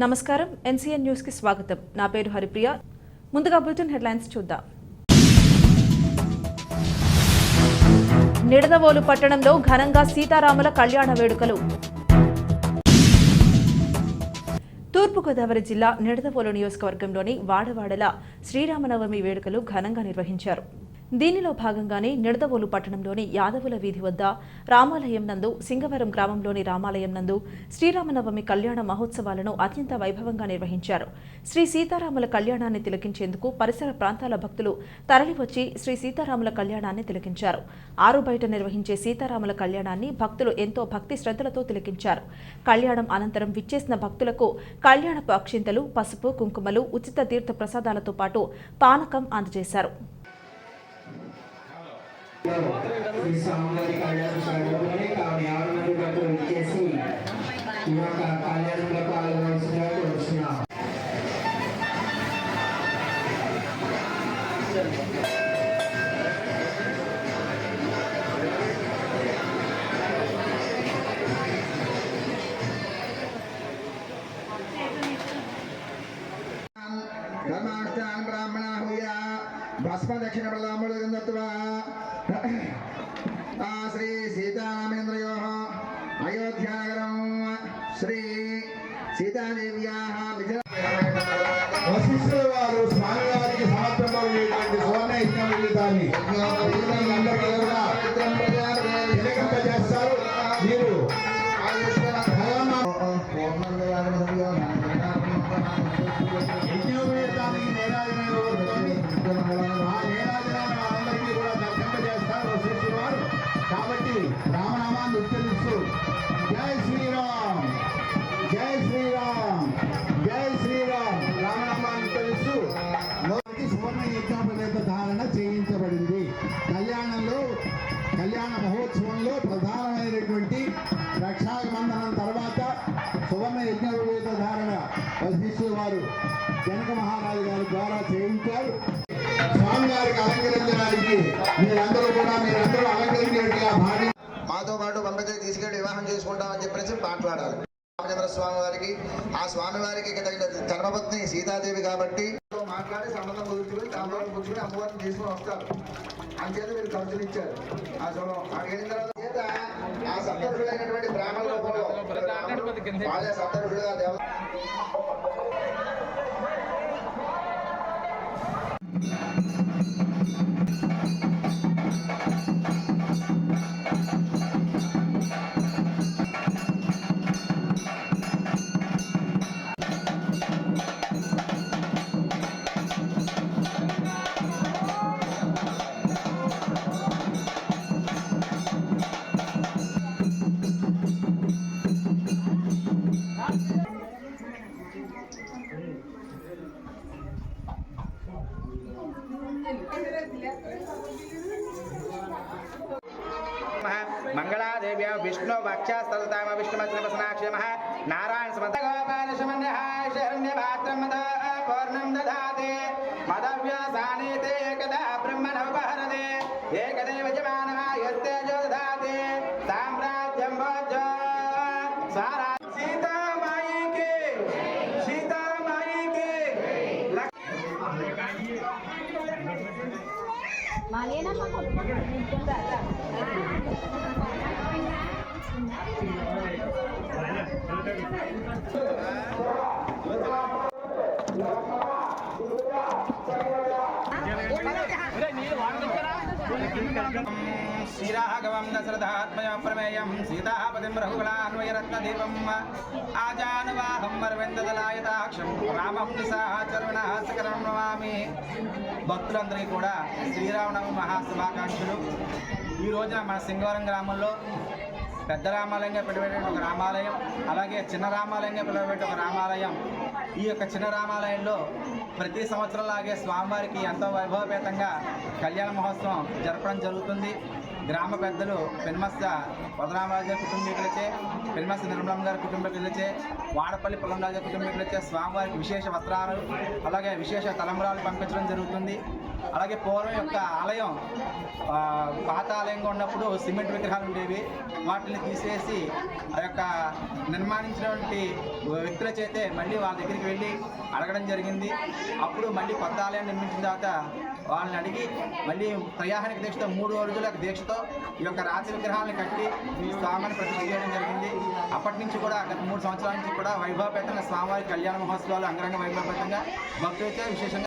నమస్కారం NCN news కి స్వాగతం. నా పేరు హరిప్రియ. ముందుగా బులెటిన్ హెడ్లైన్స్ చూద్దాం. నిడదవోలు పట్టణంలో ఘనంగా సీతారాముల కళ్యాణ వేడుకలు. తూర్పుగోదావరి జిల్లా నిడదవోలు నియోజకవర్గంలోని వాడవాడల శ్రీరామనవమి వేడుకలు ఘనంగా నిర్వహించారు. దీనిలో భాగంగానే నిడదవోలు పట్టణంలోని యాదవుల వీధి వద్ద రామాలయం నందు, సింగవరం గ్రామంలోని రామాలయం నందు శ్రీరామనవమి కళ్యాణ మహోత్సవాలను అత్యంత వైభవంగా నిర్వహించారు. శ్రీ సీతారాముల కళ్యాణాన్ని తిలకించేందుకు పరిసర ప్రాంతాల భక్తులు తరలివచ్చి శ్రీ సీతారాముల కళ్యాణాన్ని తిలకించారు. ఆరు బయట నిర్వహించే సీతారాముల కళ్యాణాన్ని భక్తులు ఎంతో భక్తి శ్రద్ధలతో తిలకించారు. కళ్యాణం అనంతరం విచ్చేసిన భక్తులకు కళ్యాణ అక్షింతలు, పసుపు, కుంకుమలు, ఉచిత తీర్థ ప్రసాదాలతో పాటు పానకం అందజేశారు. భస్మ దక్షిణ ప్రదాములుగంధత్వా శ్రీ సీతారామేంద్రయో అయోధ్యానగరం శ్రీ సీతాదేవ్యాః వశిష్ఠుల వారు స్వామివారికి సమర్పింపబడినటువంటి సువర్ణ యజ్ఞోపవీతాన్ని చేస్తారు. మీరు యజ్ఞోపవీతానికి కాబట్టి రామనామాన్ని ఉచ్చరిస్తూ జై శ్రీరామ్, జై శ్రీరామ్, జై శ్రీరామ్ రామనామాన్ని ఉచ్చరిస్తూ సువర్ణ యజ్ఞోపవేత ధారణ చేయించబడింది. కళ్యాణ మహోత్సవంలో ప్రధానమైనటువంటి రక్షాబంధనం తర్వాత సువర్ణ యజ్ఞోపవేత ధారణ వశిష్ఠుల వారు జనక మహారాజు గారి ద్వారా చేయించారు. స్వామివారికి అలంకరించడానికి మీరందరూ అలంకరించేట్టుగా భావి మాతో పాటు పంపితే తీసుకెళ్లి వివాహం చేసుకుంటామని చెప్పేసి మాట్లాడాలి. రామచంద్ర స్వామి వారికి, ఆ స్వామి వారికి ధర్మపత్ని సీతాదేవి కాబట్టి మాట్లాడి సంబంధం కుదుర్చుకుని తాంబూలం పుచ్చుకుని అమ్మవారిని తీసుకుని వస్తారు. అంచేత మీరు ఖర్చులు ఇచ్చారు. ఆ వెళ్ళిన తర్వాత ఆ సప్తరుషులైనటువంటి బ్రాహ్మణ రూపంలో వాళ్ళే సప్తరుషులుగా దేవ मंगलादेव्या विष्णु वक्षस्थलताम विष्णुमस्त्रपसनाक्षमः नारायण समत गोपाल शमन्यः शरण्यभात्रं मद पूर्णं दधाते मदव्यासानेते एकदा ब्रह्मणोपहरते एकदेव जमानः यस्ते जो दधाते साम्राज्यं भोजो सारा सीता माई के मालेना श्रीराघवं दशरथात्मया प्रमेयं सीतापतिं रघुकुलान्वयरत्नदीपम् आजानुवाहं वरविन्ददलायताक्षं रामं निशाचरविनाशकरं नमामि. భక్తులందరికీ కూడా శ్రీరామనవమి మహాశుభాకాంక్షలు. ఈ రోజున మన సింగవరం గ్రామంలో పెద్ద రామాలయంగా పిలువబడే ఒక రామాలయం, అలాగే చిన్న రామాలయంగా పిలువబడే ఒక రామాలయం. ఈ యొక్క చిన్న రామాలయంలో ప్రతి సంవత్సరంలాగే స్వామివారికి ఎంతో వైభవపేతంగా కళ్యాణ మహోత్సవం జరపడం జరుగుతుంది. గ్రామ పెద్దలు పెన్మస్త వదరామరాజు గారి కుటుంబీకులచే, పెన్మస్త నిర్మలం గారి కుటుంబీకులచే, వాడపల్లి పొలంరాజు కుటుంబీకులచే స్వామివారికి విశేష వస్త్రాలు అలాగే విశేష తలంబరాలు పంపించడం జరుగుతుంది. అలాగే పూర్వం యొక్క ఆలయం పాత ఆలయంగా ఉన్నప్పుడు సిమెంట్ విగ్రహాలు ఉండేవి. వాటిని తీసేసి ఆ యొక్క నిర్మాణించినటువంటి వ్యక్తుల చేతే మళ్ళీ వాళ్ళ దగ్గరికి వెళ్ళి అడగడం జరిగింది. అప్పుడు మళ్ళీ కొత్త ఆలయం నిర్మించిన తర్వాత వాళ్ళని అడిగి మళ్ళీ త్రయాహనిక దీక్షతో 3 రోజుల దీక్షతో ఈ యొక్క రాతి విగ్రహాలను కట్టి స్వామిని ప్రతిష్ఠ చేయడం జరిగింది. అప్పటి నుంచి కూడా గత 3 సంవత్సరాల నుంచి కూడా వైభవపేతంగా స్వామివారి కళ్యాణ మహోత్సవాలు అంగరంగ వైభవపేతంగా భక్తులతో విశేషంగా